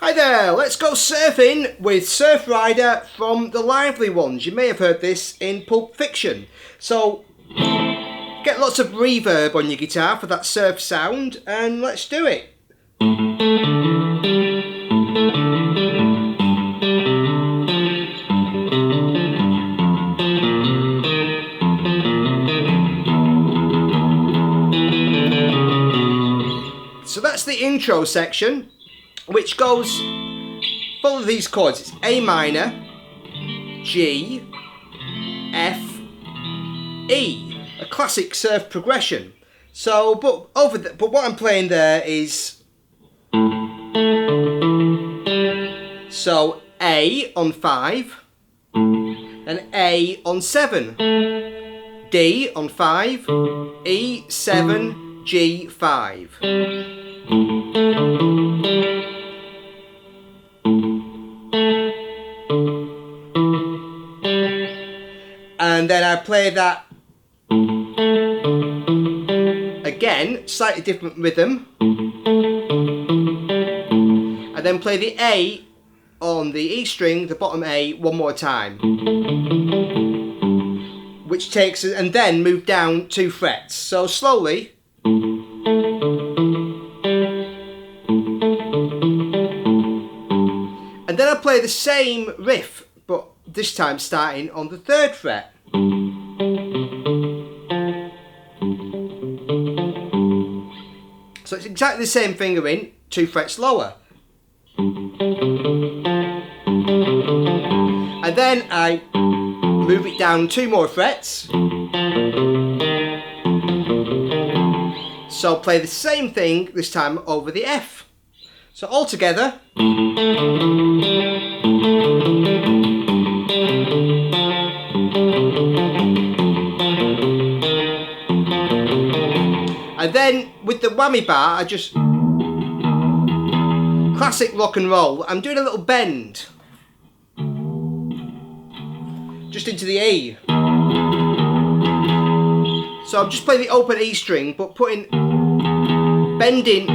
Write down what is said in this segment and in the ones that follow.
Hi there, let's go surfing with Surf Rider from The Lively Ones. You may have heard this in Pulp Fiction. So, get lots of reverb on your guitar for that surf sound, and let's do it. So that's the intro section, which goes, follow these chords. It's A minor, G, F, E, a classic surf progression. So, but what I'm playing there is, so A on 5, and A on 7, D on 5, E 7, G 5. And then I play that again, slightly different rhythm, and then play the A on the E string, the bottom A, one more time, which takes, and then move down 2 frets. So slowly. And then I play the same riff, but this time starting on the 3rd fret. So it's exactly the same fingering, 2 frets lower. And then I move it down 2 more frets. So play the same thing, this time over the F. So all together. And then with the whammy bar, I just, classic rock and roll, I'm doing a little bend. Just into the E. So I'm just playing the open E string, but bending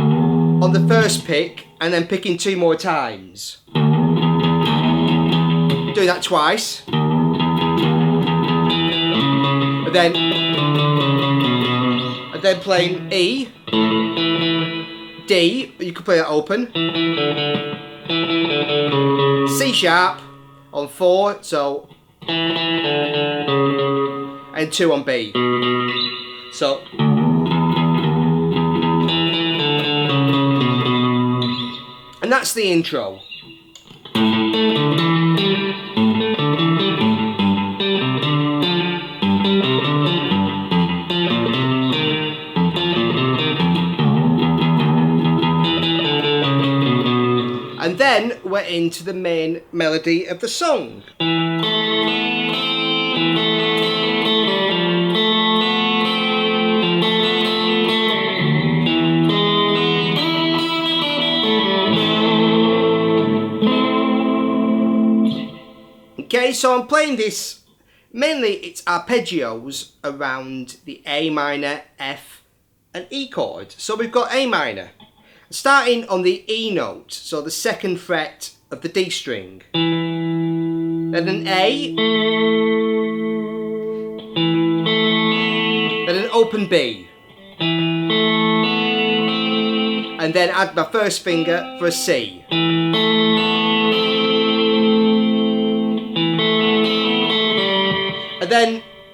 on the first pick, and then picking 2 more times. Doing that twice. And then playing E, D, you can play that open, C sharp on 4, so, and 2 on B. So, and that's the intro. And then we're into the main melody of the song. Okay, so I'm playing this, mainly it's arpeggios around the A minor, F and E chord. So we've got A minor, starting on the E note, so the 2nd fret of the D string. Then an A, then an open B. And then add my first finger for a C.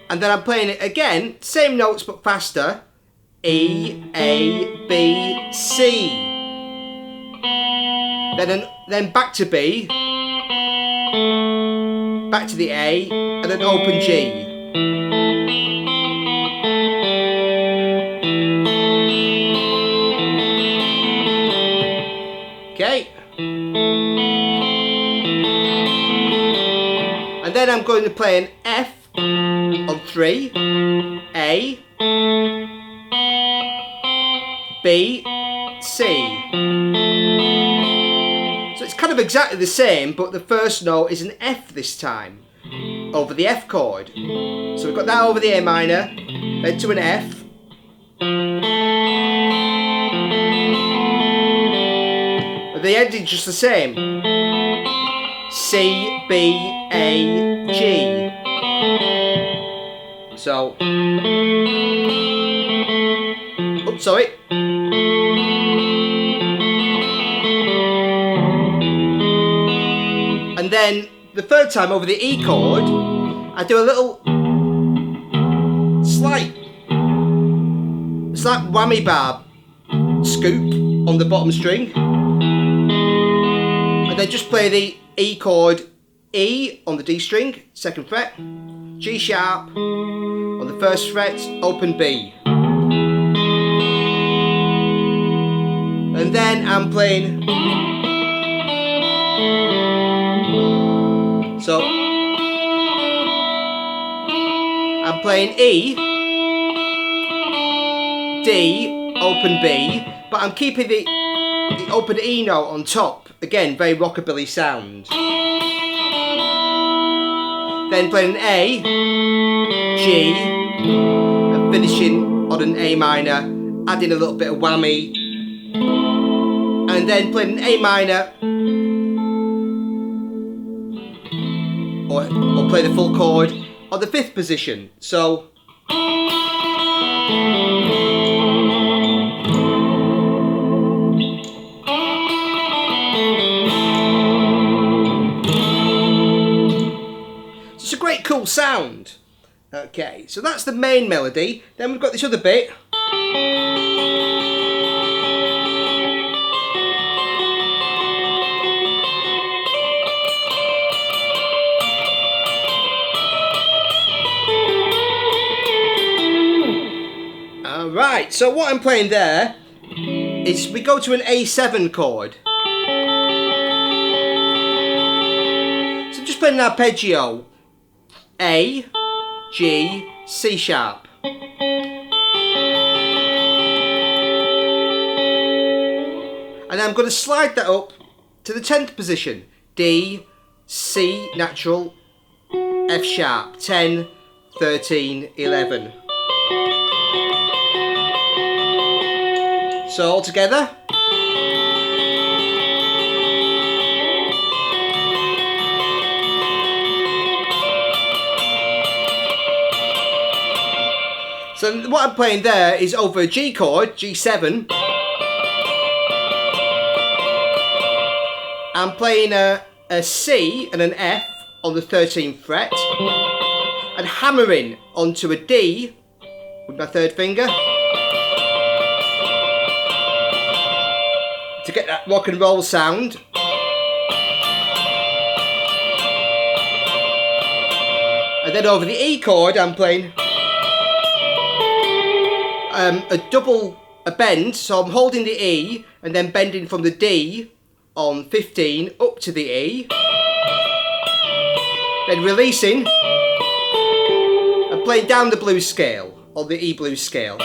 And then I'm playing it again, same notes but faster. E, A, B, C. Then back to B, back to the A, and then open G. Okay. And then I'm going to play an F on 3, A, B, C. So it's kind of exactly the same, but the first note is an F this time, over the F chord. So we've got that over the A minor, then to an F, the ending's just the same. C, B, A, G. So, oops, sorry. And then the third time over the E chord, I do a little slight whammy bar scoop on the bottom string, and then just play the E chord E on the D string, second fret, G sharp on the first fret, open B. And then I'm playing, so I'm playing E, D, open B, but I'm keeping the open E note on top. Again, very rockabilly sound. Then playing an A, G, and finishing on an A minor, adding a little bit of whammy, and then playing an A minor, or play the full chord on the fifth position. So it's a great cool sound. Okay, so that's the main melody. Then we've got this other bit. Alright, so what I'm playing there is we go to an A7 chord. So I'm just playing an arpeggio. A, G, C sharp. And I'm going to slide that up to the 10th position. D, C natural, F sharp, 10, 13, 11. So all together. So what I'm playing there is over a G chord, G7. I'm playing a C and an F on the 13th fret, and hammering onto a D with my third finger to get that rock and roll sound. And then over the E chord I'm playing a bend, so I'm holding the E and then bending from the D on 15 up to the E, then releasing and playing down the blues scale on the E blues scale.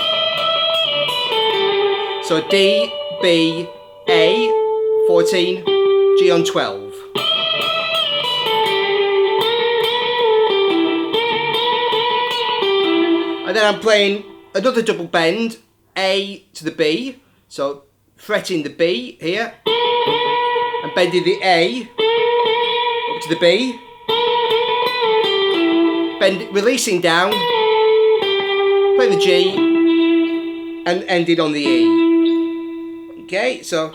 So D, B, A, 14, G on 12. And then I'm playing another double bend, A to the B, so fretting the B here, and bending the A up to the B, releasing down, playing the G, and ending on the E. Okay, so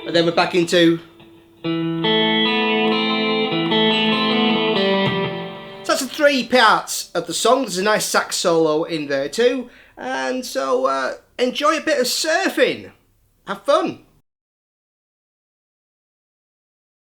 and then we're back into. So that's the three parts of the song. There's a nice sax solo in there too, and so enjoy a bit of surfing. Have fun.